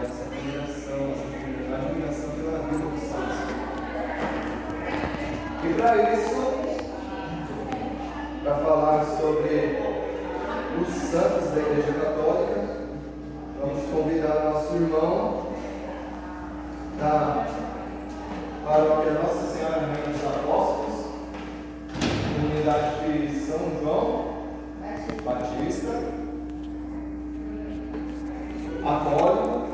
essa admiração pela vida dos santos. E para isso, para falar sobre os santos da Igreja Católica, vamos convidar nosso irmão da paróquia Nossa Senhora Rainha dos Apóstolos, comunidade de São João Batista, apoio,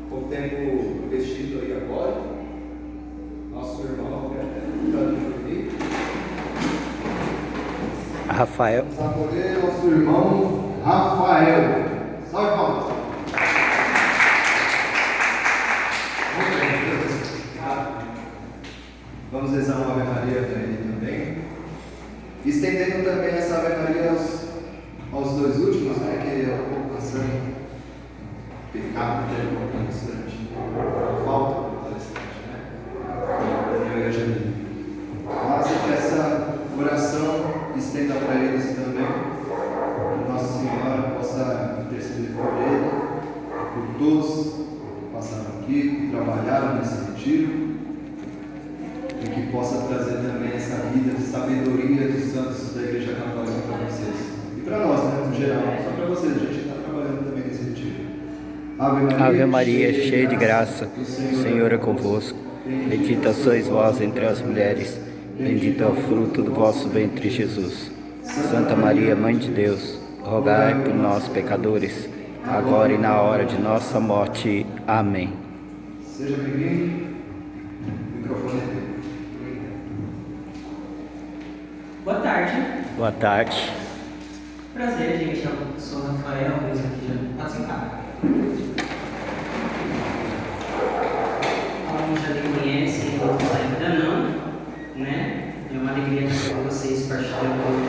com o tempo vestido aí apoio, nosso irmão Rafael. Vamos acolher nosso irmão Rafael. Salve palmas. Vamos rezar uma Ave Maria para ele também. Estendendo também essa Ave Maria aos dois últimos, né? Que é o passando pecado dele com o palestrante. Falta do palestrante, né? Eu e a Janine. Mas que essa oração estenda para eles também. Que Nossa Senhora possa interceder por ele, por todos que passaram aqui, que trabalharam nesse retiro. E que possa trazer também essa vida de sabedoria dos santos da Igreja Católica para vocês. E para nós, né, no geral, só para vocês, a gente está trabalhando também nesse retiro. Ave Maria, cheia de graça, o Senhor é convosco. Bendita sois vós entre as mulheres, bendito é o fruto do vosso ventre, Jesus. Santa Maria, Mãe de Deus, rogai por nós, pecadores, agora e na hora de nossa morte. Amém. Seja bem-vindo. O microfone é dele. Boa tarde. Boa tarde. Prazer, gente. Eu sou o Rafael, mas aqui já está sem cara. Alguns já me conhecem, outros ainda não, né? É uma alegria estar com vocês partilhando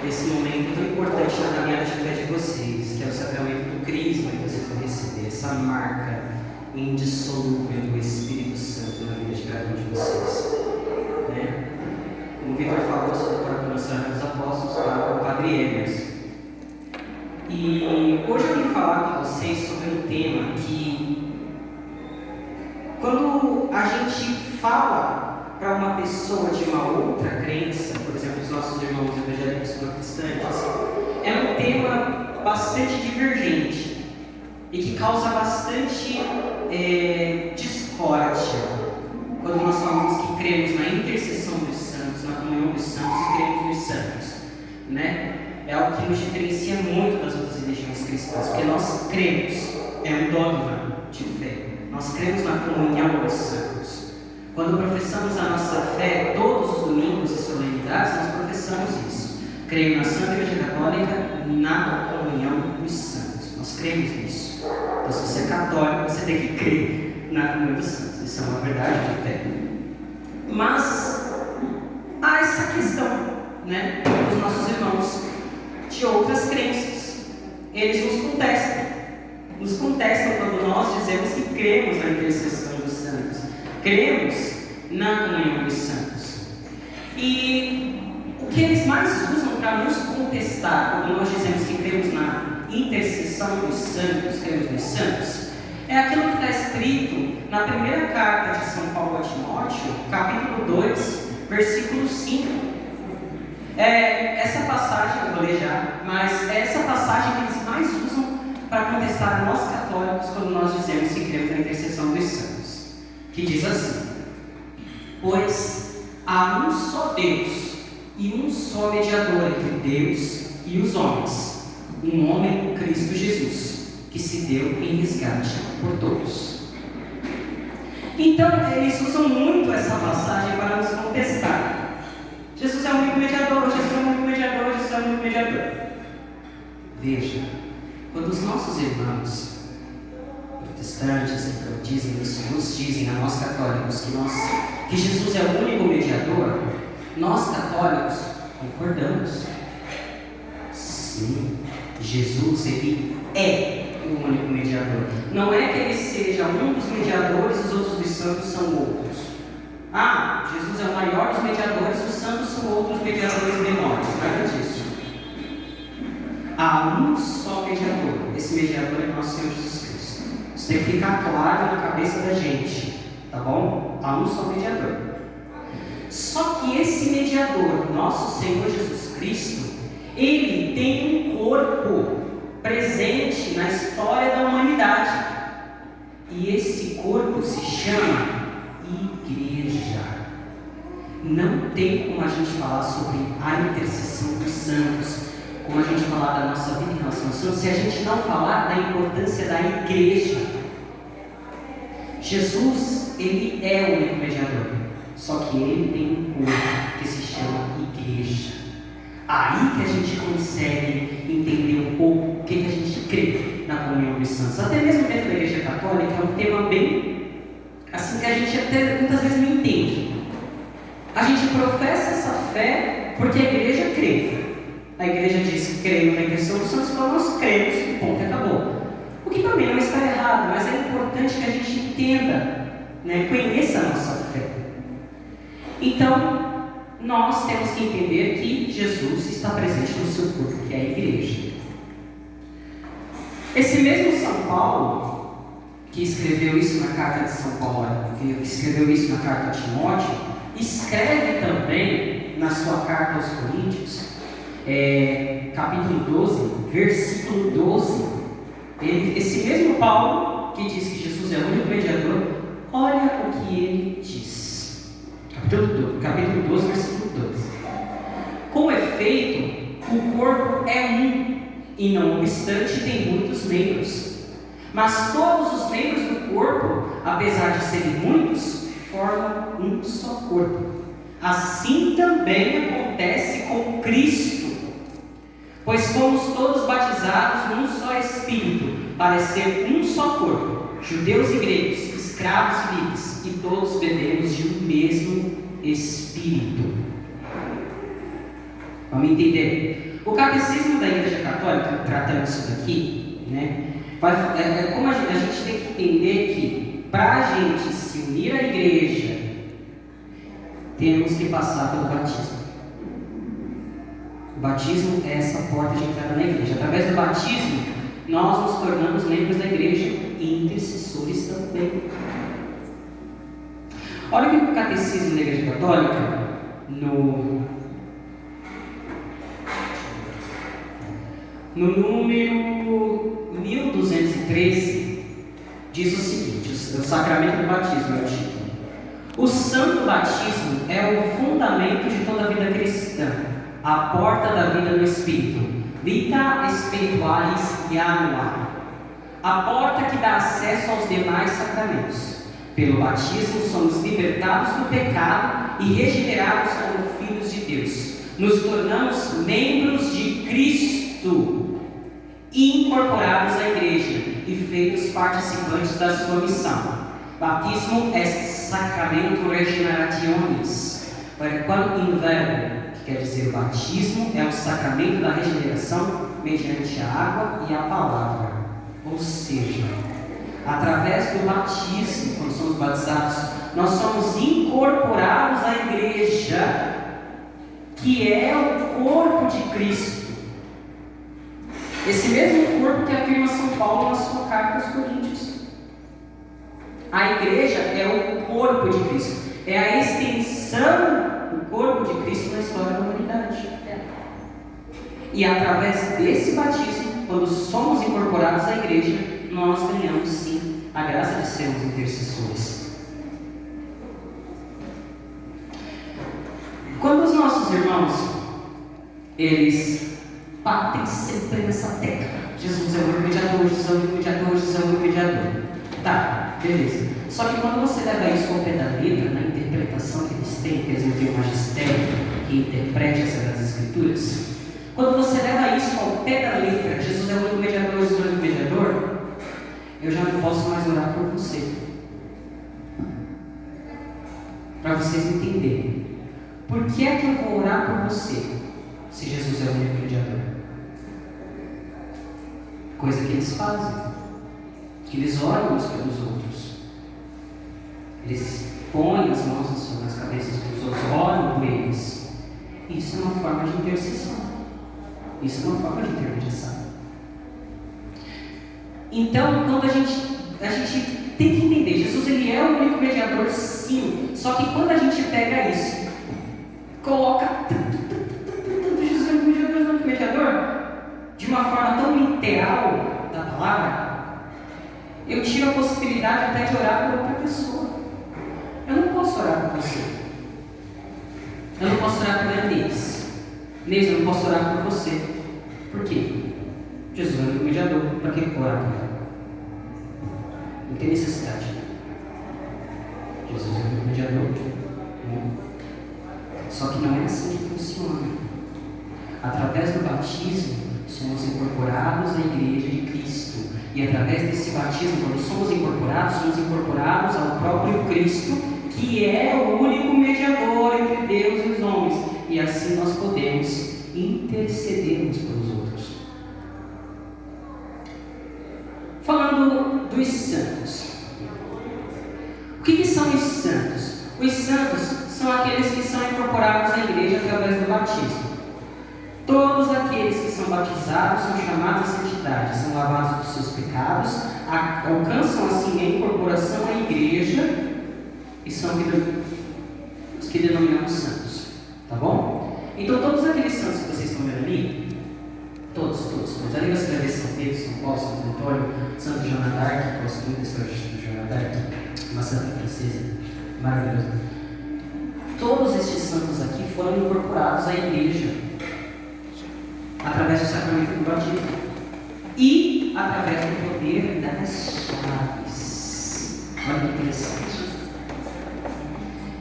esse momento tão importante na caminhada de fé de vocês, que é o sacramento do Crisma que vocês vão receber, essa marca indissolúvel do Espírito Santo na vida de cada um de vocês, né? Como o Vitor falou sobre a paróquia Nossa Senhora dos Apóstolos, para o Padre Emerson. E hoje eu vim falar com vocês sobre um tema que, quando a gente fala para uma pessoa de uma outra crença, por exemplo, os nossos irmãos evangélicos protestantes, é um tema bastante divergente e que causa bastante discórdia quando nós falamos que cremos na intercessão dos santos, na comunhão dos santos e cremos nos santos, né? É algo que nos diferencia muito das outras religiões cristãs, porque nós cremos, é um dogma de fé, nós cremos na comunhão dos santos. Quando professamos a nossa fé todos os domingos e solenidades, nós professamos isso. Creio na Santa Igreja Católica, na comunhão dos santos. Nós cremos nisso. Então, se você é católico, você tem que crer na comunhão dos santos. Isso é uma verdade de fé. Mas há essa questão, né, dos nossos irmãos de outras crenças. Eles nos contestam quando nós dizemos que cremos na intercessão dos santos, cremos na comunhão dos santos. E o que eles mais usam para nos contestar quando nós dizemos que cremos na intercessão dos santos, cremos nos santos, é aquilo que está escrito na primeira carta de São Paulo a Timóteo, capítulo 2, versículo 5. Essa passagem, eu vou ler já, mas é essa passagem que eles mais usam para contestar nós católicos quando nós dizemos que cremos na intercessão dos santos, que diz assim: pois há um só Deus e um só mediador entre Deus e os homens, um homem, Cristo Jesus, que se deu em resgate por todos. Então, eles usam muito essa passagem para nos contestar. Jesus é o único mediador, Jesus é o único mediador, Jesus é o único mediador. Veja, quando os nossos irmãos protestantes então dizem isso, nos dizem a nós católicos que Jesus é o único mediador, nós católicos concordamos. Sim, Jesus ele é o único mediador. Não é que ele seja um dos mediadores, os outros dos santos são outros. Jesus é o maior dos mediadores, os santos são outros mediadores menores. Nada disso. Há um só mediador. Esse mediador é nosso Senhor Jesus Cristo. Isso tem que ficar claro na cabeça da gente, tá bom? Há um só mediador. Só que esse mediador, nosso Senhor Jesus Cristo, ele tem um corpo presente na história da humanidade. E esse corpo se chama Igreja. Não tem como a gente falar sobre a intercessão dos santos, como a gente falar da nossa vida em relação aos santos, se a gente não falar da importância da igreja. Jesus, ele é o único mediador, só que ele tem um corpo que se chama igreja. Aí que a gente consegue entender um pouco o que a gente crê na comunhão dos santos. Até mesmo dentro da igreja católica é um tema bem assim que a gente até muitas vezes não entende. A gente professa essa fé porque a igreja crê. A igreja diz que creio na intercessão dos santos, então nós cremos e ponto, acabou. O que também não está errado, mas é importante que a gente entenda, né, conheça a nossa fé. Então, nós temos que entender que Jesus está presente no seu corpo, que é a igreja. Esse mesmo São Paulo, que escreveu isso na carta de São Paulo, que escreveu isso na carta a Timóteo, escreve também na sua carta aos Coríntios, capítulo 12, versículo 12. Esse mesmo Paulo, que diz que Jesus é o único mediador, olha o que ele diz. Capítulo 12, versículo 12. Com efeito, o corpo é um, e não obstante tem muitos membros. Mas todos os membros do corpo, apesar de serem muitos, formam um só corpo. Assim também acontece com Cristo. Pois fomos todos batizados num só Espírito, para ser um só corpo, judeus e gregos, escravos e livres, e todos bebemos de um mesmo Espírito. Vamos entender? O Catecismo da Igreja Católica, tratando isso daqui, né, como a gente tem que entender que, para a gente se unir à Igreja, temos que passar pelo batismo. O batismo é essa porta de entrada na igreja. Através do batismo, nós nos tornamos membros da igreja e intercessores também. Olha o que o Catecismo da Igreja Católica, no número 1213, diz o seguinte: o sacramento do batismo é o título. O santo batismo é o fundamento de toda a vida cristã, a porta da vida no Espírito, vita spiritualis janua, a porta que dá acesso aos demais sacramentos. Pelo batismo somos libertados do pecado e regenerados como filhos de Deus. Nos tornamos membros de Cristo, incorporados à igreja e feitos participantes da sua missão. Batismo est sacramento regenerationis, quando in verbo, que quer dizer o batismo é o sacramento da regeneração mediante a água e a palavra. Ou seja, através do batismo, quando somos batizados, nós somos incorporados à igreja, que é o corpo de Cristo. Esse mesmo corpo que afirma São Paulo na sua carta aos Coríntios. A igreja é o corpo de Cristo, é a extensão do corpo de Cristo na história da humanidade. E através desse batismo, quando somos incorporados à igreja, nós ganhamos sim a graça de sermos intercessores. Quando os nossos irmãos, eles batem sempre nessa tecla: Jesus é o único mediador, Jesus é o único mediador, Jesus é o único mediador. Tá, beleza. Só que quando você leva isso ao pé da letra, na interpretação que eles têm, que eles não têm um magistério que interprete as Sagradas Escrituras, quando você leva isso ao pé da letra, Jesus é o único mediador, Jesus é o único mediador, eu já não posso mais orar por você. Para vocês entenderem. Por que é que eu vou orar por você, se Jesus é o único mediador? Coisa que eles fazem. Que eles oram uns pelos outros. Eles põem as mãos nas cabeças dos outros, oram por eles. Isso é uma forma de intercessão. Isso é uma forma de intermediação. Então, quando a gente A gente tem que entender, Jesus ele é o único mediador, sim. Só que quando a gente pega isso, coloca tanto Jesus é o único mediador, de uma forma tão literal da palavra, eu tiro a possibilidade até de orar por outra pessoa. Eu não posso orar por você. Eu não posso orar por a Inês. Inês, eu não posso orar por você. Por quê? Jesus é o único mediador. Para que eu vou orar por ela? Não tem necessidade. Jesus é o único mediador. Só que não é assim que funciona. Através do batismo, somos incorporados à igreja de Cristo. E através desse batismo, quando somos incorporados ao próprio Cristo, que é o único mediador entre Deus e os homens. E assim nós podemos interceder uns pelos outros. Falando dos santos. O que são os santos? Os santos são aqueles que são incorporados à igreja através do batismo. Todos aqueles que são batizados são chamados à santidade, são lavados dos seus pecados, alcançam assim a incorporação à igreja e são os que denominamos santos. Tá bom? Então todos aqueles santos que vocês estão vendo ali, todos. Ali você vai ver São Pedro, São Paulo, São Antônio, Santo Joana d'Arc, que gosto muito da história de Santo Joana d'Arc, uma santa francesa maravilhosa. Todos estes santos aqui foram incorporados à igreja através do sacramento do batismo e através do poder das chaves. Olha que interessante.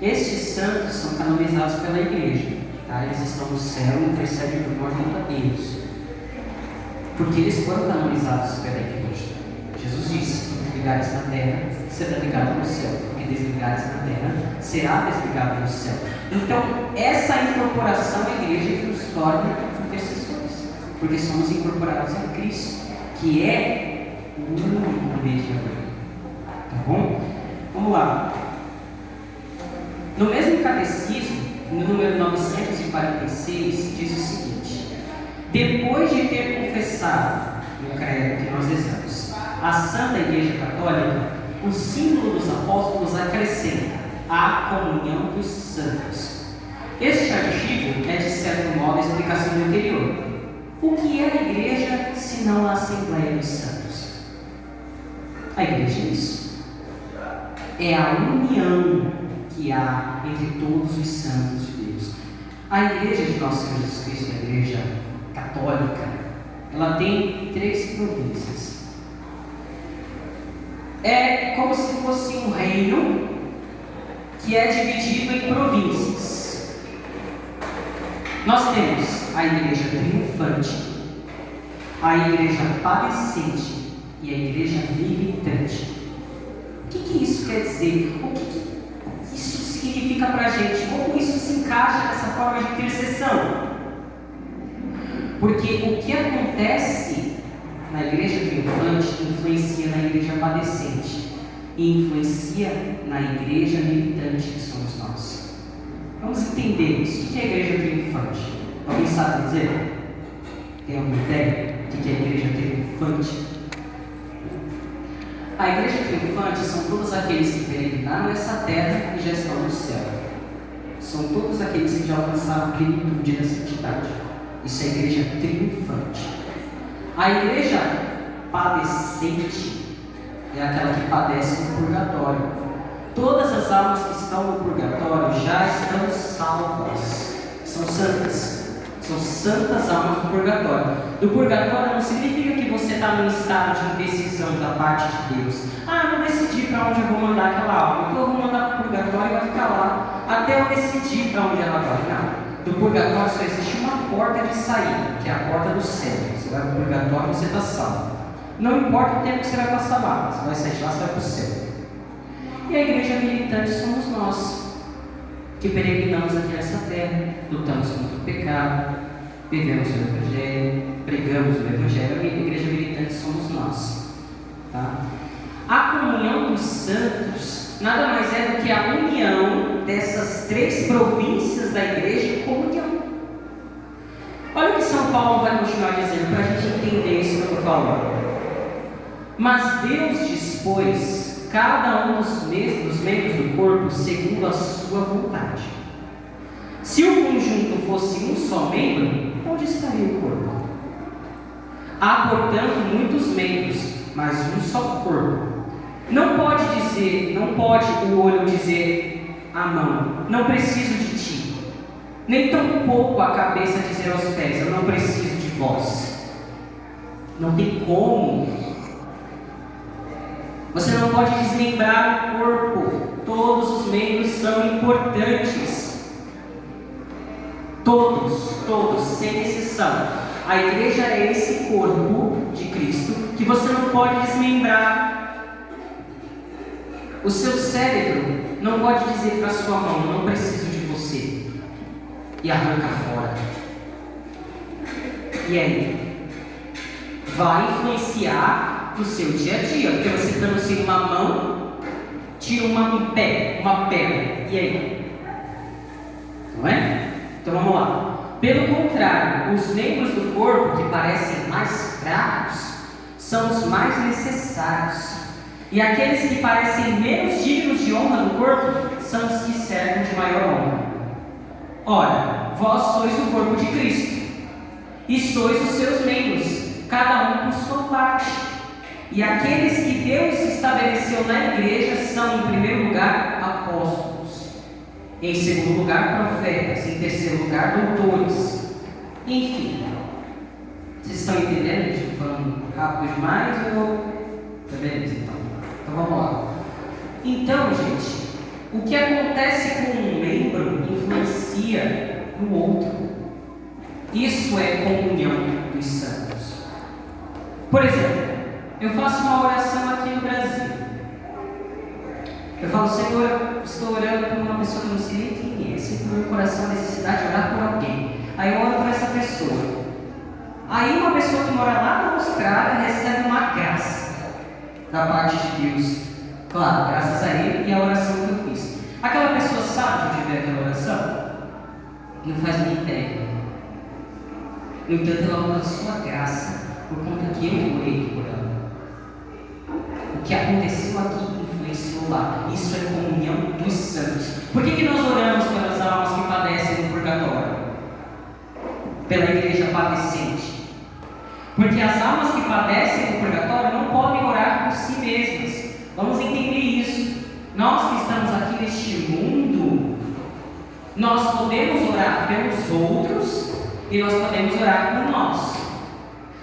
Estes santos são canonizados pela igreja, tá? Eles estão no céu e intercedem por nós junto a Deus, porque eles foram canonizados pela igreja. Jesus disse: desligares na terra, será ligado no céu, porque desligares na terra, será desligado no céu. Então, essa incorporação à igreja nos torna intercessores, porque somos incorporados a Cristo, que é o único mediador. Tá bom? Vamos lá. No mesmo catecismo, no número 946, diz o seguinte: depois de ter confessado no credo que nós rezamos a Santa Igreja Católica, o símbolo dos apóstolos acrescenta a comunhão dos santos. Este artigo é, de certo modo, a explicação do anterior. O que é a igreja, senão a Assembleia dos Santos? A igreja é isso. É a união que há entre todos os santos de Deus. A igreja de nosso Senhor Jesus Cristo, a igreja católica, ela tem 3 províncias. É como se fosse um reino que é dividido em províncias. Nós temos a igreja triunfante, a igreja padecente e a igreja militante. O que isso quer dizer? O que isso significa para a gente? Como isso se encaixa nessa forma de intercessão? Porque o que acontece na igreja triunfante influencia na igreja padecente e influencia na igreja militante que somos nós. Vamos entender isso. O que é a igreja triunfante? Alguém sabe dizer? Tem alguma ideia do que é a igreja triunfante? A igreja triunfante são todos aqueles que peregrinaram nessa terra e já estão no céu. São todos aqueles que já alcançaram a plenitude da santidade. Isso é a igreja triunfante. A igreja padecente é aquela que padece no purgatório. Todas as almas que estão no purgatório já estão salvas. São santas. São santas almas do purgatório. Do purgatório não significa que você está num estado de indecisão da parte de Deus. Ah, eu não decidi para onde eu vou mandar aquela alma, então eu vou mandar para o purgatório e vai ficar lá até eu decidir para onde ela vai. Não. Do purgatório só existe uma porta de saída, que é a porta do céu. Você vai para o purgatório e você está salvo. Não importa o tempo que você vai passar lá, você vai sair de lá, você vai para o céu. E a igreja militante somos nós, que peregrinamos aqui nessa terra, lutamos contra o pecado, vivemos o Evangelho, pregamos o Evangelho. A igreja militante somos nós. Tá? A comunhão dos santos nada mais é do que a união dessas 3 províncias da igreja em comunhão. Olha o que São Paulo vai continuar dizendo para a gente entender isso que eu estou falando. Mas Deus dispôs cada um dos membros do corpo segundo a sua vontade. Se o conjunto fosse um só membro, onde estaria o corpo? Há, portanto, muitos membros, mas um só corpo. Não pode o olho dizer à mão, não preciso de ti. Nem tampouco a cabeça dizer aos pés, eu não preciso de vós. Não tem como. Você não pode desmembrar o corpo. Todos os membros são importantes. Todos, sem exceção. A igreja é esse corpo de Cristo que você não pode desmembrar. O seu cérebro não pode dizer para a sua mão, não preciso de você, e arranca fora. E aí? Vai influenciar no seu dia a dia, porque você estando sem uma mão, tira um pé, uma perna, e aí? Não é? Então vamos lá. Pelo contrário, os membros do corpo que parecem mais fracos são os mais necessários. E aqueles que parecem menos dignos de honra no corpo são os que servem de maior honra. Ora, vós sois o corpo de Cristo, e sois os seus membros, cada um por sua parte. E aqueles que Deus estabeleceu na igreja são, em primeiro lugar, apóstolos, em segundo lugar, profetas, em terceiro lugar, doutores. Enfim, vocês estão entendendo? Estou falando rápido demais ou... Tá beleza, então vamos lá. Então, gente, o que acontece com um membro influencia no outro. Isso é comunhão dos santos. Por exemplo, eu faço uma oração aqui no Brasil. Eu falo, Senhor, estou orando por uma pessoa que não sei nem quem é. Sinto no meu coração a necessidade de orar por alguém. Aí eu oro por essa pessoa. Aí uma pessoa que mora lá na Austrália recebe uma graça da parte de Deus. Claro, graças a Ele e a oração que eu fiz. Aquela pessoa sabe de onde veio aquela oração? Não faz nem ideia. No entanto, ela alcançou a graça por conta que eu orei por ela. O que aconteceu aqui influenciou lá. Isso é comunhão dos santos. Por que nós oramos pelas almas que padecem no purgatório? Pela igreja padecente. Porque as almas que padecem no purgatório não podem orar por si mesmas. Vamos entender isso. Nós que estamos aqui neste mundo, nós podemos orar pelos outros e nós podemos orar por nós.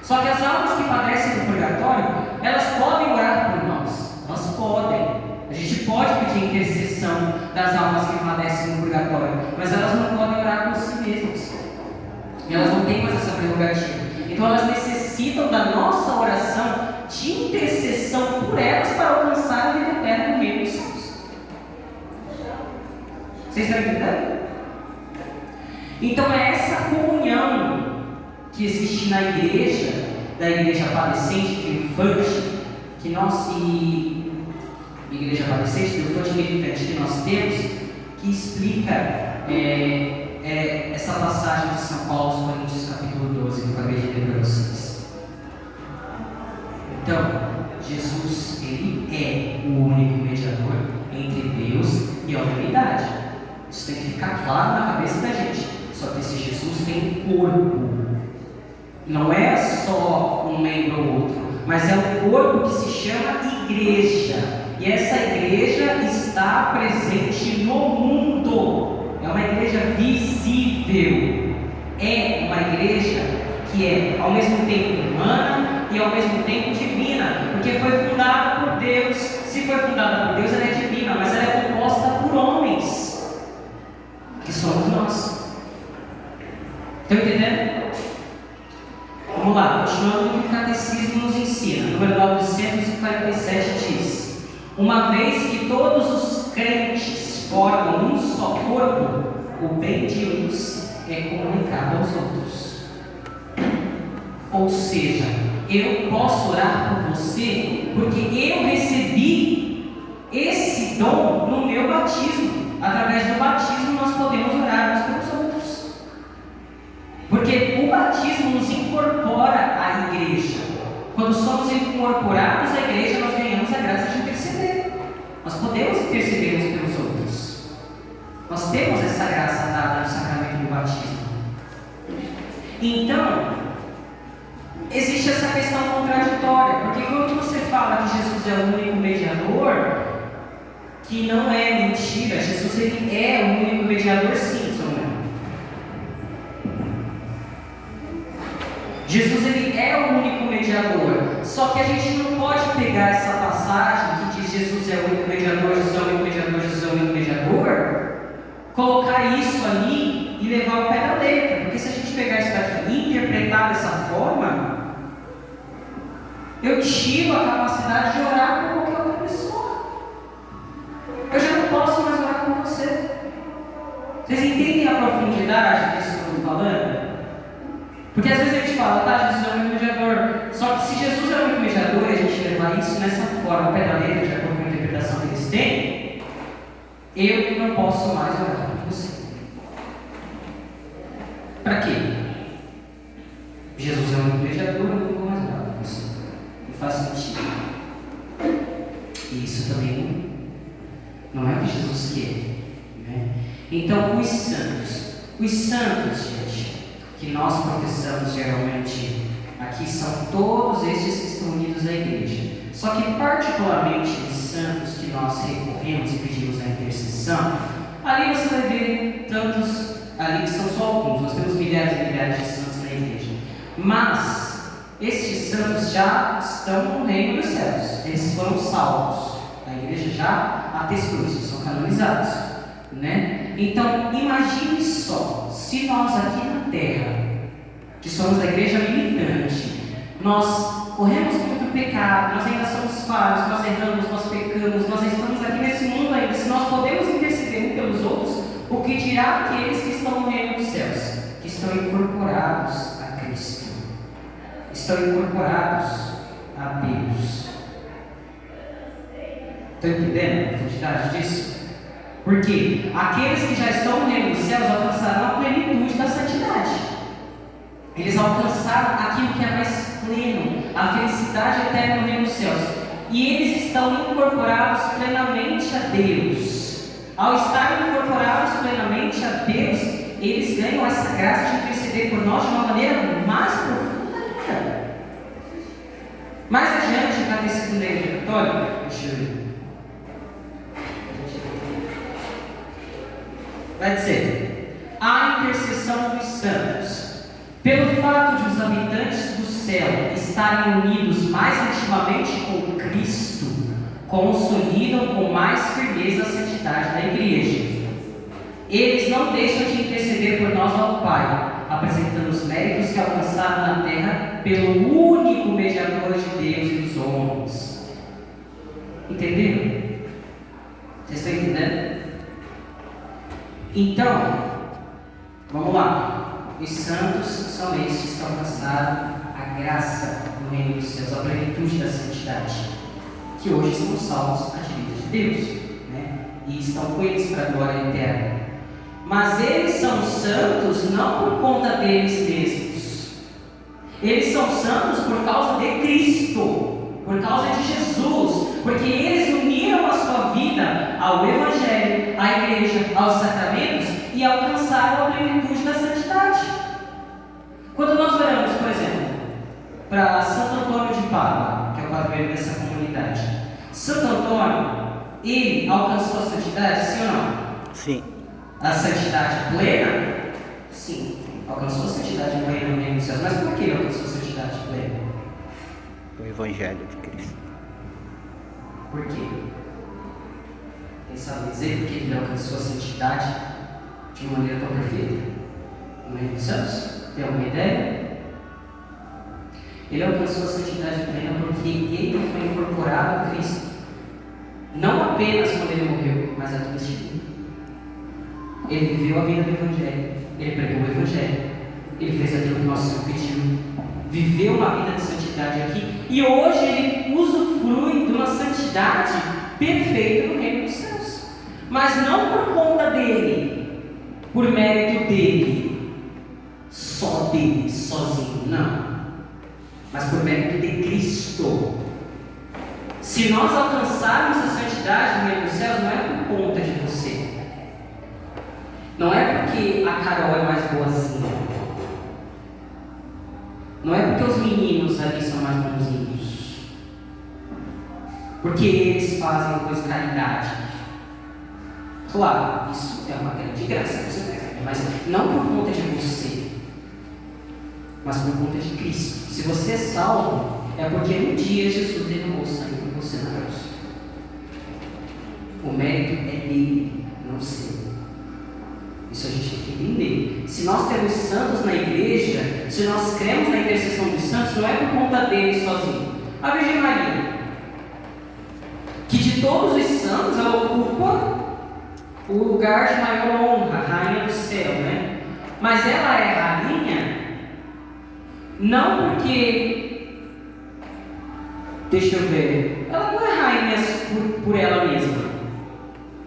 Só que as almas que padecem no purgatório, elas podem orar por nós. Elas podem. A gente pode pedir intercessão das almas que padecem no purgatório, mas elas não podem orar por si mesmas. E elas não têm mais essa prerrogativa. Então elas necessitam da nossa oração de intercessão por elas para alcançar a vida eterna no reino dos céus. Vocês estão entendendo? Então é essa comunhão que existe na igreja, da igreja padecente, triunfante, que nós, igreja padecente, triunfante e militante que nós temos, que explica essa passagem de São Paulo aos Coríntios, capítulo 12, que eu acabei de ler para vocês. Então, Jesus, Ele é o único mediador entre Deus e a humanidade. Isso tem que ficar claro na cabeça da gente. Só que esse Jesus tem um corpo. Não é só um membro ou outro, mas é um corpo que se chama igreja. E essa igreja está presente no mundo. É uma igreja visível. É uma igreja que é ao mesmo tempo humana e ao mesmo tempo divina, porque foi fundada por Deus. Se foi fundada por Deus, ela é divina, mas ela é composta por homens, que somos nós. Estão entendendo? Vamos lá, continuando o que o Catecismo nos ensina. Número 947 diz: uma vez que todos os crentes formam um só corpo, o bem de uns é comunicado aos outros. Ou seja, eu posso orar por você porque eu recebi esse dom no meu batismo. Através do batismo nós podemos orar uns pelos outros. Porque o batismo nos incorpora à igreja. Quando somos incorporados à igreja, Nós podemos interceder uns pelos outros. Nós temos essa graça dada no sacramento do batismo. Então, existe essa questão contraditória, porque quando você fala que Jesus é o único mediador, que não é mentira, Jesus ele é o único mediador, sim, São Paulo. Jesus ele é o único mediador, só que a gente não pode pegar essa passagem que diz Jesus é o único mediador, Jesus é o único mediador, Jesus é o único mediador, colocar isso ali e levar o pé da letra, porque se a gente pegar isso daqui e interpretar dessa forma, eu tiro a capacidade de orar com qualquer outra pessoa. Eu já não posso mais orar com você. Vocês entendem a profundidade disso que eu estou falando? Porque às vezes a gente fala, tá, Jesus é o único mediador. Só que se Jesus é o único mediador e a gente levar isso nessa forma, pé da letra, de acordo com a interpretação que eles têm, eu não posso mais orar com você. Para quê? Jesus é o único mediador, eu não vou mais orar com você. Não faz sentido. E isso também não é o que Jesus quer, né? Então, os santos, gente, que nós professamos geralmente aqui, são todos estes que estão unidos à igreja. Só que, particularmente, os santos que nós recorremos e pedimos a intercessão, ali você vai ver tantos, ali que são só alguns, nós temos milhares e milhares de santos na igreja. Mas, estes santos já estão no reino dos céus, eles foram salvos. A igreja já atestou isso, são canonizados, né? Então, imagine só, se nós aqui na terra, que somos da igreja militante, nós corremos muito pecado, nós ainda somos falhos, nós erramos, nós pecamos, nós estamos aqui nesse mundo ainda, se nós podemos interceder uns pelos outros, o que dirá aqueles que estão no reino dos céus, que estão incorporados a Cristo, estão incorporados a Deus. Estão entendendo a profundidade disso? Porque aqueles que já estão no reino dos céus alcançaram a plenitude da santidade. Eles alcançaram aquilo que é mais pleno, a felicidade eterna no reino dos céus. E eles estão incorporados plenamente a Deus. Ao estarem incorporados plenamente a Deus, eles ganham essa graça de interceder por nós de uma maneira mais profunda ainda. Mais adiante, no Catecismo da Igreja Católica, deixa eu ver. Vai dizer: a intercessão dos santos, pelo fato de os habitantes do céu estarem unidos mais intimamente com Cristo, consolidam com mais firmeza a santidade da igreja. Eles não deixam de interceder por nós ao Pai, apresentando os méritos que alcançaram na terra pelo único mediador de Deus e dos homens. Entenderam? Vocês estão entendendo? Então, vamos lá. Os santos são estes que alcançaram a graça no reino dos céus, a plenitude da santidade, que hoje estão salvos à direita de Deus, né? E estão com eles para a glória eterna. Mas eles são santos não por conta deles mesmos. Eles são santos por causa de Cristo, por causa de Jesus, porque eles uniram a sua vida ao Evangelho, à igreja, aos sacramentos e alcançaram a plenitude da santidade. Quando nós oramos, por exemplo, para Santo Antônio de Pádua, que é o padroeiro dessa comunidade, Santo Antônio, ele alcançou a santidade, sim ou não? Sim. A santidade plena? Sim, alcançou a santidade plena no reino dos céus. Mas por que ele alcançou a santidade plena? O Evangelho de Cristo. Por quê? Quem sabe dizer por que ele alcançou a santidade de uma maneira tão perfeita no reino dos céus? Tem alguma ideia? Ele alcançou a santidade plena porque ele foi incorporado a Cristo. Não apenas quando ele morreu, mas a todos os dias. Ele viveu a vida do Evangelho, ele pregou o Evangelho, ele fez aquilo que o nosso Senhor pediu, viveu uma vida de santidade aqui, e hoje ele usufrui de uma santidade perfeita no reino dos céus. Mas não por conta dele, por mérito dele, só dele, sozinho, não. Mas por mérito de Cristo. Se nós alcançarmos a santidade no reino dos céus, não é por conta de você. Não é porque a Carol é mais boazinha. Não é porque os meninos ali são mais bonzinhos. Porque eles fazem coisa de caridade. Claro, isso é uma grande graça, com certeza. Mas não por conta de você, mas por conta de Cristo. Se você é salvo, é porque um dia Jesus derramou sangue por você na cruz. O mérito é dele, não seu. Isso a gente tem que entender. Se nós temos santos na igreja, se nós cremos na intercessão dos santos, não é por conta deles sozinho. A Virgem Maria, que de todos os santos ela ocupa o lugar de maior honra, rainha do céu, né? Mas ela é rainha não porque, deixa eu ver, ela não é rainha por ela mesma.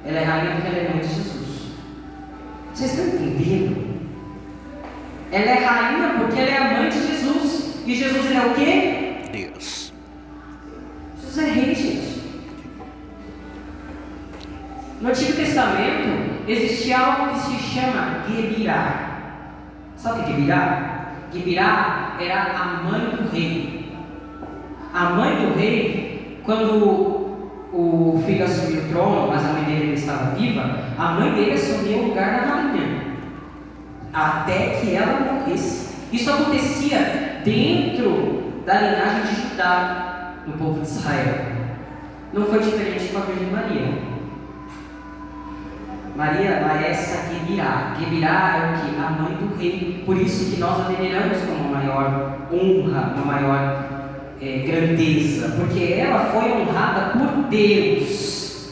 Ela é rainha porque ela é mãe de Jesus. Vocês estão entendendo? Ela é rainha porque ela é a mãe de Jesus. E Jesus, ele é o quê? Deus. Jesus é rei, gente. No Antigo Testamento existia algo que se chama Gebirá. Sabe o que é Gebirá? Gebirá era a mãe do rei. A mãe do rei, quando o filho assumiu o trono, mas a mãe dele estava viva, a mãe dele assumiu o lugar da rainha, até que ela morresse. Isso acontecia dentro da linhagem de Judá, no povo de Israel. Não foi diferente com a Virgem Maria. Maria, ela é essa Gebirá. Gebirá é o que? A mãe do rei. Por isso que nós a veneramos como uma maior honra, uma maior grandeza. Porque ela foi honrada por Deus,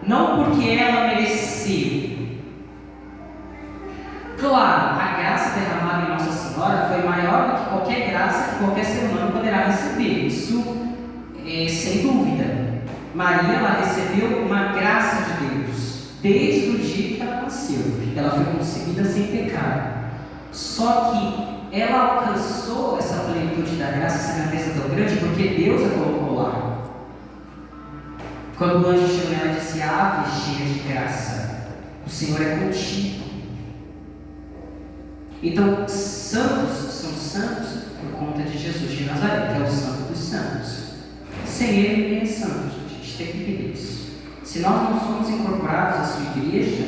não porque ela mereceu. Claro, a graça derramada em Nossa Senhora foi maior do que qualquer graça que qualquer ser humano poderá receber. Isso sem dúvida. Maria, ela recebeu uma graça de Deus desde o dia que ela nasceu. Ela foi concebida sem pecado. Só que ela alcançou essa plenitude da graça, essa grandeza tão grande, porque Deus a colocou lá. Quando o anjo chegou nela e disse: Ave cheia de graça, o Senhor é contigo. Então, santos são santos por conta de Jesus de Nazaré, que é o santo dos santos. Sem ele, ninguém é santo. A gente tem que entender isso. Se nós não somos incorporados à sua igreja,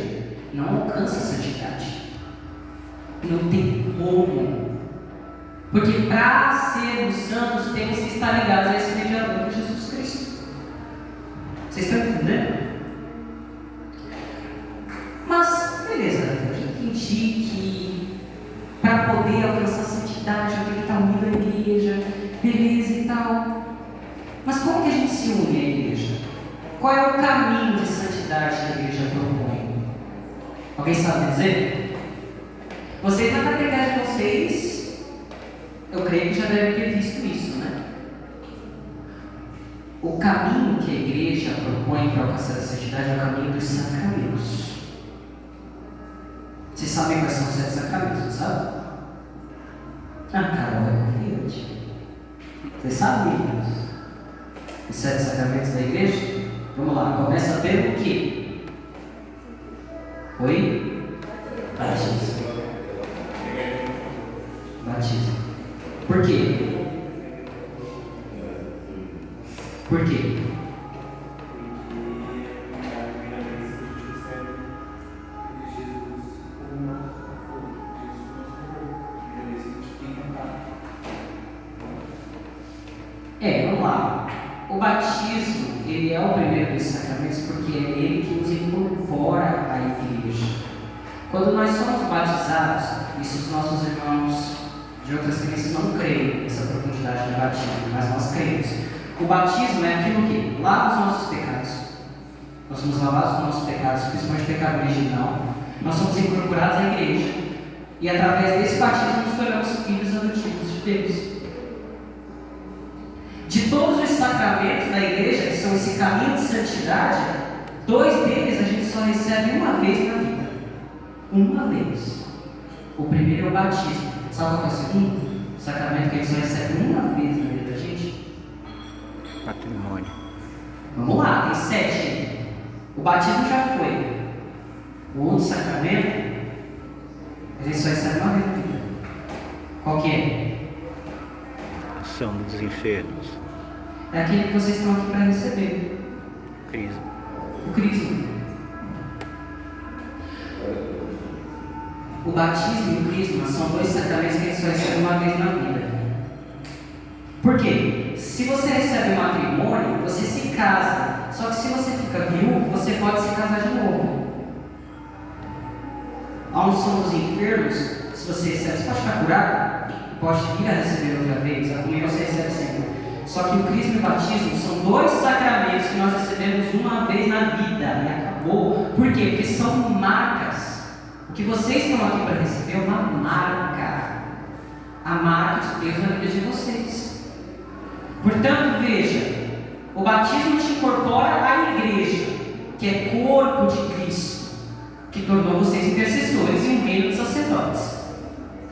não alcança a santidade. Não tem como. Porque para sermos santos, temos que estar ligados a esse mediador de Jesus Cristo. Vocês estão entendendo? Mas, beleza, eu entendi que para poder alcançar a santidade, eu tenho que estar unido à igreja, beleza e tal. Mas como que a gente se une à igreja? Qual é o caminho de santidade que a igreja propõe? Alguém sabe dizer? Vocês na catequese de vocês, eu creio que já devem ter visto isso, né? O caminho que a igreja propõe para alcançar a santidade é o caminho dos sacramentos. Vocês sabem quais são os 7 sacramentos, não sabe? Ah, Carol é confiante. Vocês sabem os 7 sacramentos da igreja? Vamos lá, começa pelo quê? Oi? Batismo. Batismo. Por quê? Por quê? Vamos lá. O batismo, ele é o primeiro dos sacramentos porque é ele que nos incorpora à igreja. Quando nós somos batizados, isso os nossos irmãos de outras crenças não creem nessa profundidade do batismo, mas nós cremos. O batismo é aquilo que lava os nossos pecados. Nós somos lavados dos nossos pecados, principalmente o pecado original. Nós somos incorporados à igreja. E através desse batismo nos tornamos filhos adotivos de Deus. De todos os sacramentos da igreja, que são esse caminho de santidade, 2 deles a gente só recebe uma vez na vida. Uma vez. O primeiro é o batismo. Sabe qual é o segundo? O sacramento que a gente só recebe uma vez na vida da gente? Patrimônio. Vamos lá, tem 7. O batismo já foi. O outro sacramento, a gente só recebe uma vez na vida. Qual que é? São dos enfermos. É aquele que vocês estão aqui para receber. Crisma. O crisma. O batismo e o crisma são 2 sacramentos que a gente só recebe uma vez na vida. Por quê? Se você recebe um matrimônio, você se casa. Só que se você fica viúvo, você pode se casar de novo. A unção dos enfermos, se você recebe, você pode ficar curado, pode vir a receber outra vez, a comunhão você recebe sempre. Só que o crisma e o batismo são 2 sacramentos que nós recebemos uma vez na vida e acabou. Por quê? Porque são marcas. O que vocês estão aqui para receber é uma marca. A marca de Deus na vida de vocês. Portanto, veja, o batismo te incorpora à igreja, que é corpo de Cristo, que tornou vocês intercessores e um reino de sacerdotes.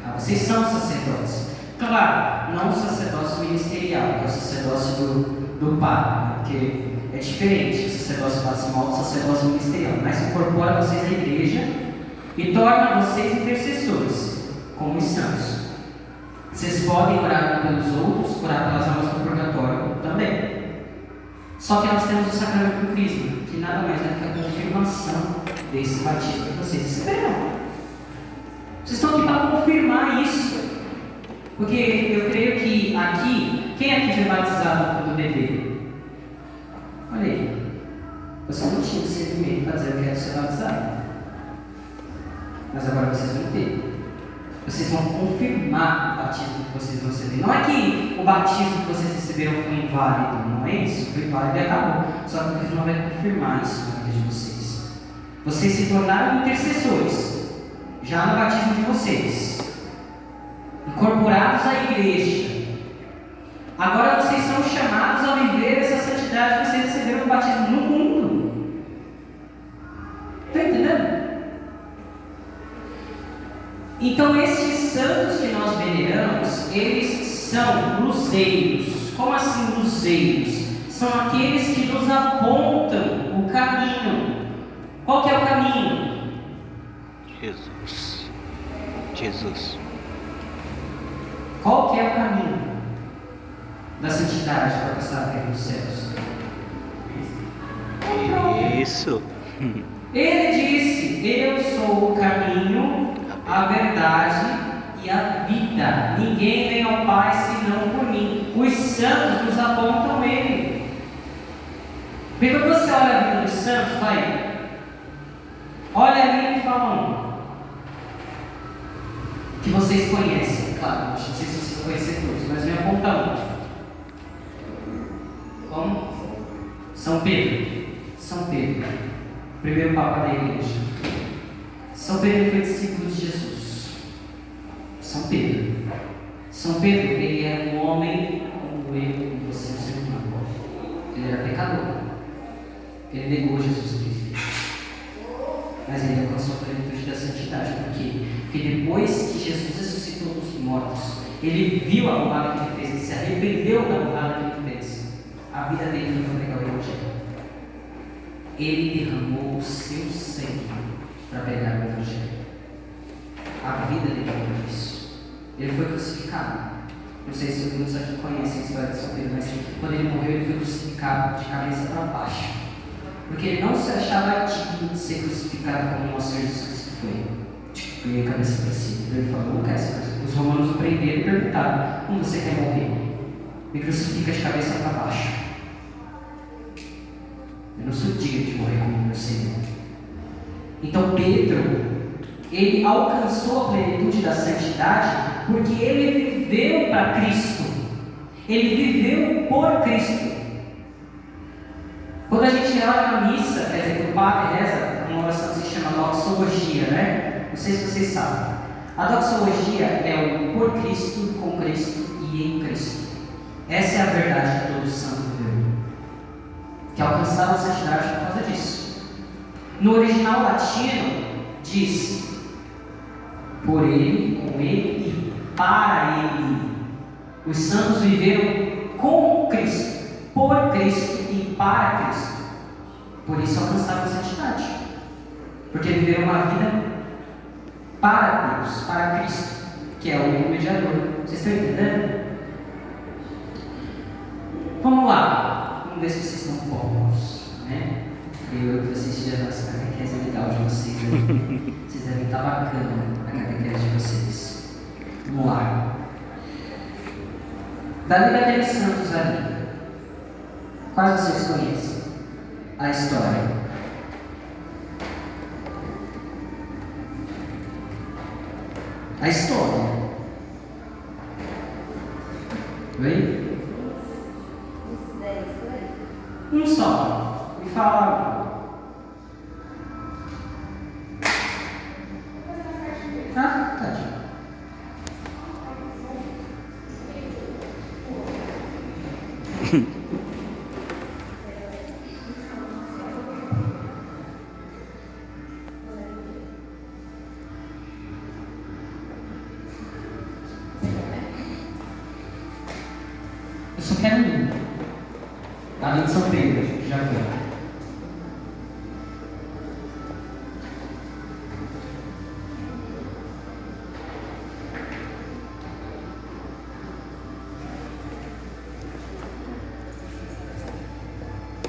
Tá? Vocês são sacerdotes. Claro, não o sacerdócio ministerial, que é o sacerdócio do Padre, porque é diferente o sacerdócio basimal do sacerdócio ministerial, mas incorpora vocês à igreja e torna vocês intercessores, como os santos. Vocês podem orar pelos outros, orar pelas almas do purgatório também. Só que nós temos o sacramento do crisma, que nada mais é que a confirmação desse batismo que vocês receberam. Vocês estão aqui para confirmar isso. Porque eu creio que aqui, quem aqui foi batizado quando bebê? Olha aí. Você não tinha discernimento para dizer que quero ser batizado. Mas agora vocês vão ter. Vocês vão confirmar o batismo que vocês vão receber. Não é que o batismo que vocês receberam foi inválido, não é isso. Foi válido e acabou. Só que o Cristo vai confirmar isso na vida de vocês. Vocês se tornaram intercessores, já no batismo de vocês, incorporados à igreja. Agora vocês são chamados a viver essa santidade que vocês receberam no batismo no mundo. Está entendendo? Então esses santos que nós veneramos, eles são luzeiros. Como assim luzeiros? São aqueles que nos apontam o caminho. Qual que é o caminho? Jesus. Qual que é o caminho da santidade para passar a reino dos céus? Isso. Ele disse: eu sou o caminho, a verdade e a vida. Ninguém vem ao Pai senão por mim. Os santos nos apontam Ele. Porque quando você olha a vida dos santos, vai, olha ali e fala que vocês conhecem, claro, não sei se vocês vão conhecer todos, mas me aponta como? São Pedro, primeiro Papa da Igreja. São Pedro foi discípulo de Jesus. São Pedro, ele era um homem como eu, como você, um ser humano. Ele era pecador. Ele negou Jesus Cristo. Mas ele alcançou a plenitude da santidade. Por quê? Porque depois que Jesus ressuscitou dos mortos, ele viu a burrada que ele fez, ele se arrependeu da burrada que ele fez. A vida dele foi para pregar o Evangelho. Ele derramou o seu sangue para pregar o Evangelho. A vida dele foi isso. Ele foi crucificado. Não sei se alguns aqui conhecem a história de São Pedro, mas quando ele morreu, ele foi crucificado de cabeça para baixo. Porque ele não se achava digno de ser crucificado como o nosso Senhor Jesus Cristo foi. Ganhei a cabeça para cima. Ele falou: não quero ser crucificado. Os romanos o prenderam e perguntaram: como você quer morrer? Me crucifica de cabeça para baixo. Eu não sou digno de morrer como meu Senhor. Então Pedro, ele alcançou a plenitude da santidade porque ele viveu para Cristo. Ele viveu por Cristo. Quando a gente ora na missa, quer dizer, o Padre reza uma oração que se chama doxologia, né? Não sei se vocês sabem. A doxologia é o por Cristo, com Cristo e em Cristo. Essa é a verdade que todo santo viveu. Que alcançaram a santidade por causa disso. No original latino, diz: por Ele, com Ele e para Ele. Os santos viveram com Cristo, por Cristo e para Cristo. Por isso alcançaram a santidade. Porque viveram uma vida para Deus, para Cristo, que é o único mediador. Vocês estão entendendo? Vamos lá. Vamos ver se vocês estão bons, né? Eu que vocês fizeram essa catequese legal de vocês, né? Vocês devem estar bacana a catequese de vocês. Vamos lá. Dali daqueles santos ali, quais vocês conhecem? A história. A história. Oi? Um só. Me fala. Ah, tadinho. Eu só quero um. Além de São Pedro, que já foi.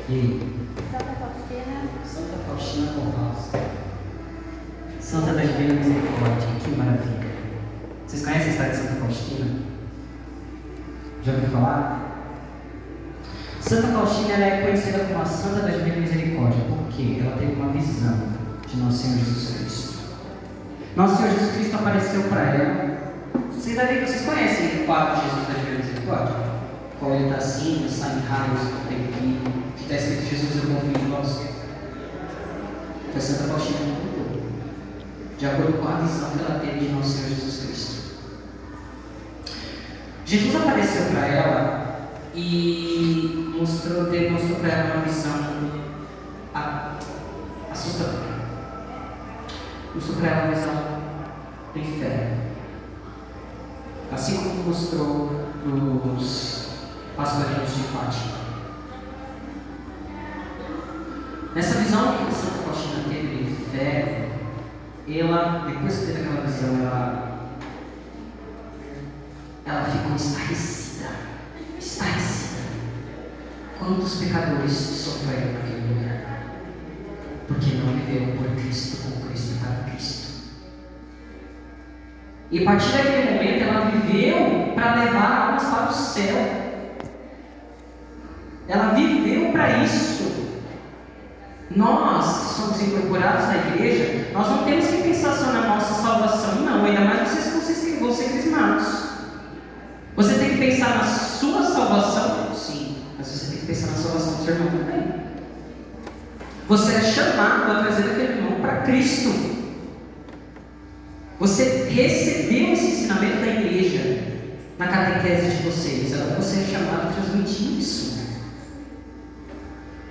E aí? Santa Faustina Convalsa. Santa da Divina Misericórdia, que maravilha. Vocês conhecem a história de Santa Faustina? Já ouviu falar? Santa Faustina ela é conhecida como a Santa da Divina Misericórdia, porque ela teve uma visão de Nosso Senhor Jesus Cristo. Nosso Senhor Jesus Cristo apareceu para ela. Vocês conhecem o quadro de Jesus da Divina Misericórdia? Qual ele está assim, sai em raios, que está escrito Jesus é o bom filho de nós. Foi Santa Faustina que contou, de acordo com a visão que ela teve de Nosso Senhor Jesus Cristo. Jesus apareceu para ela e demonstrou para ela uma visão assustadora. Mostrou para ela uma visão do inferno. Assim como mostrou nos pastorinhos de Fátima. Nessa visão que Santa Faustina teve do inferno, ela, depois de ter aquela visão, ela ficou estarrecida. Quantos pecadores sofreram naquele lugar? Porque não viveram por Cristo, com Cristo e para Cristo. E a partir daquele momento ela viveu para levar almas para o céu. Ela viveu para isso. Nós que somos incorporados na igreja, nós não temos que pensar só na nossa salvação, não. Ainda mais vocês que vão ser crismados. Você tem que pensar na sua salvação, sim, mas você tem que pensar na salvação do seu irmão também. Você é chamado a trazer aquele irmão para Cristo. Você recebeu esse ensinamento da igreja na catequese de vocês. Agora você é chamado a transmitir isso.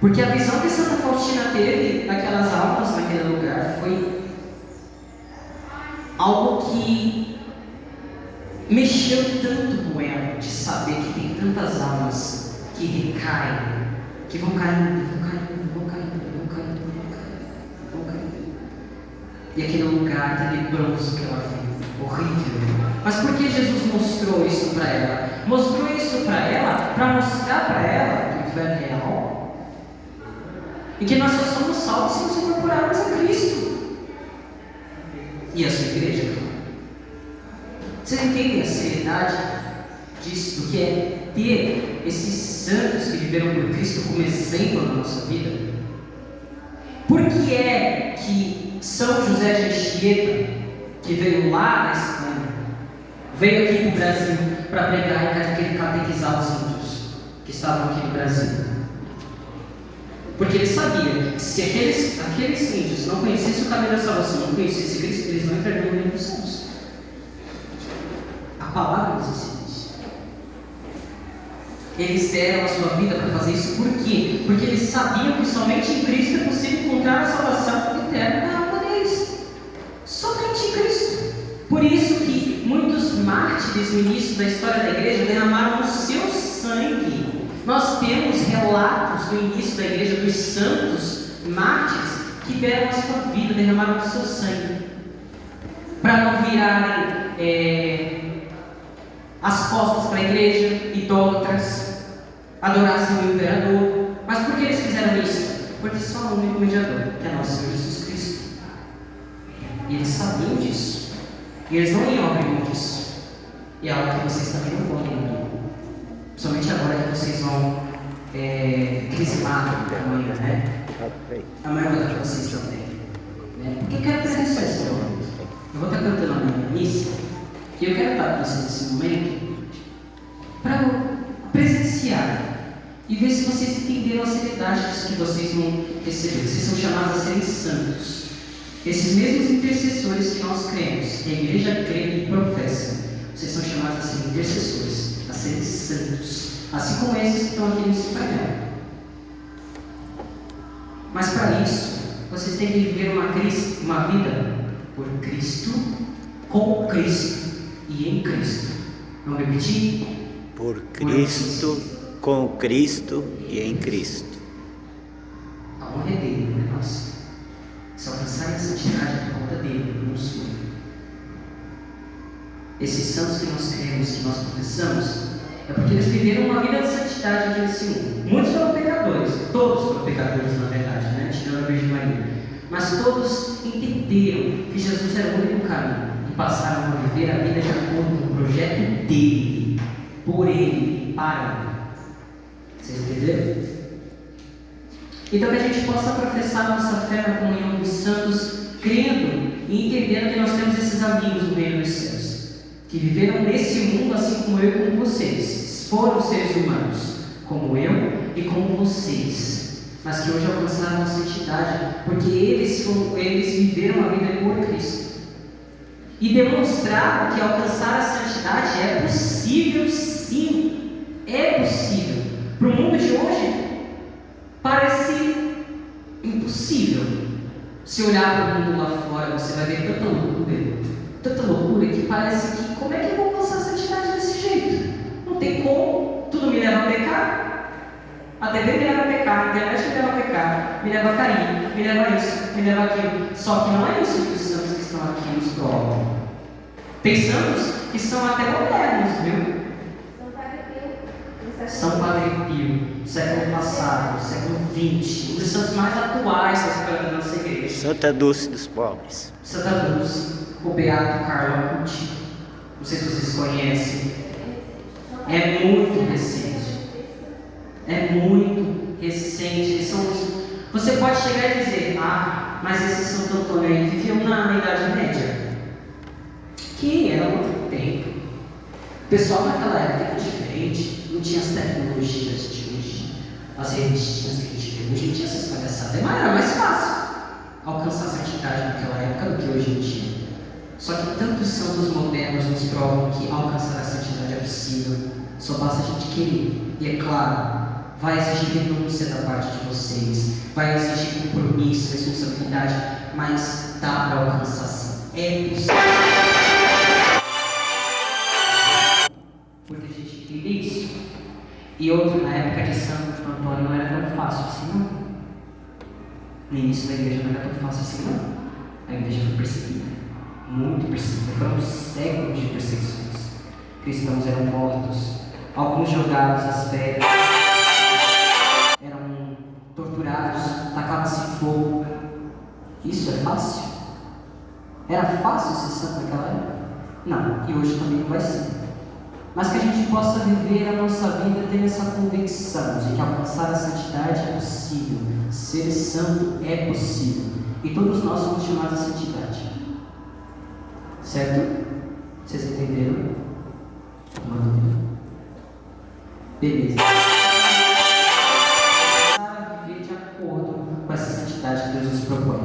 Porque a visão que Santa Faustina teve daquelas almas naquele lugar foi algo que mexeu tanto com ela, de saber que tem tantas almas que recaem, que vão caindo. E aquele lugar, aquele bronze que ela viu, horrível. Mas por que Jesus mostrou isso para ela? Mostrou isso para ela, para mostrar para ela que o inferno é real. E que nós só somos salvos se nos incorporarmos a Cristo. E a sua igreja, claro. Vocês entendem a seriedade disso, do que é ter esses santos que viveram por Cristo como exemplo na nossa vida? Por que é que São José de Anchieta, que veio lá da Espanha, veio aqui para o Brasil para pregar e catequizar os índios que estavam aqui no Brasil? Porque ele sabia que se aqueles índios não conhecessem o caminho da salvação, não conhecessem Cristo, eles não entrariam no reino dos céus. A palavra nos ensina isso. Eles deram a sua vida para fazer isso. Por quê? Porque eles sabiam que somente em Cristo é possível encontrar a salvação eterna da alma deles. Somente em Cristo. Por isso que muitos mártires no início da história da igreja derramaram o seu sangue. Nós temos relatos no início da igreja dos santos mártires que deram a sua vida, derramaram o seu sangue, para não virarem as costas para a igreja, idólatras, adorassem o imperador. Mas por que eles fizeram isso? Porque só há um único mediador, que é nosso Senhor Jesus Cristo. E eles sabiam disso. E eles não iam abrir mão disso. E é algo que vocês também não podem abrir mão. Principalmente agora que vocês vão crismar amanhã, né? Amanhã eu vou dar vocês também. Né? Porque eu quero presenciar esse momento. Eu vou estar cantando a minha missa. E eu quero estar com vocês nesse momento para presenciar e ver se vocês entenderam a seriedade disso que vocês vão receber. Vocês são chamados a serem santos. Esses mesmos intercessores que nós cremos, que a igreja crê e professa, vocês são chamados a serem intercessores, a serem santos, assim como esses que estão aqui nesse painel. Mas para isso, vocês têm que viver uma vida por Cristo, com Cristo e em Cristo. Vamos repetir? Por Cristo, com Cristo e em Cristo. A honra é dele, não é nossa. Se alcançar a santidade é por conta dele, não sua. Esses santos que nós cremos, que nós professamos, é porque eles viveram uma vida de santidade aqui nesse mundo. Muitos foram pecadores, todos foram pecadores na verdade, né? Tirando a Virgem Maria. Mas todos entenderam que Jesus era o único caminho e passaram a viver a vida de acordo com o projeto dele, por ele e para ele. Vocês entenderam? Então que a gente possa professar nossa fé na comunhão dos santos, crendo e entendendo que nós temos esses amigos no reino dos céus, que viveram nesse mundo assim como eu e como vocês, foram seres humanos, como eu e como vocês, mas que hoje alcançaram a santidade, porque eles viveram a vida por Cristo. E demonstraram que alcançar a santidade é possível, sim, é possível. Para o mundo de hoje, parece impossível. Se olhar para o mundo lá fora, você vai ver tanta loucura que parece que, como é que eu vou alcançar a santidade desse jeito? Não tem como, tudo me leva a pecar. A TV me leva a pecar, a internet me leva a pecar, me leva a cair, me leva a isso, me leva a aquilo. Só que não é isso que os santos que estão aqui nos provam. Tem santos que são até modernos, viu? São Padre Pio, século passado, século XX, um dos santos mais atuais da história da nossa igreja. Santa Dulce dos pobres. Santa Dulce, o Beato Carlo Acuti, não sei se vocês conhecem, é muito recente. É muito recente. Eles são Você pode chegar e dizer, mas esses Santo Antônio aí viviam na Idade Média. Que era outro tempo. O pessoal naquela época era diferente. Não tinha as tecnologias de hoje, as revistinhas que a gente vê hoje, não tinha essas palhaçadas, mas era mais fácil alcançar a santidade naquela época do que hoje em dia. Só que tantos santos modernos nos provam que alcançar a santidade é possível, só basta a gente querer. E é claro, vai exigir renúncia da parte de vocês, vai exigir compromisso, responsabilidade, mas dá para alcançar sim, é possível. Porque a gente entende isso. E outro, na época de Santo Antônio não era tão fácil assim não. No início da igreja não era tão fácil assim não. A igreja foi perseguida, muito perseguida. Foram séculos de perseguições. Cristãos eram mortos, alguns jogados às feras, eram torturados, tacava-se fogo. Isso é fácil? Era fácil ser santo naquela época? Não, e hoje também não vai ser. Mas que a gente possa viver a nossa vida tendo essa convicção de que alcançar a santidade é possível, ser santo é possível, e todos nós somos chamados à santidade. Certo? Vocês entenderam? Uma dúvida? Beleza.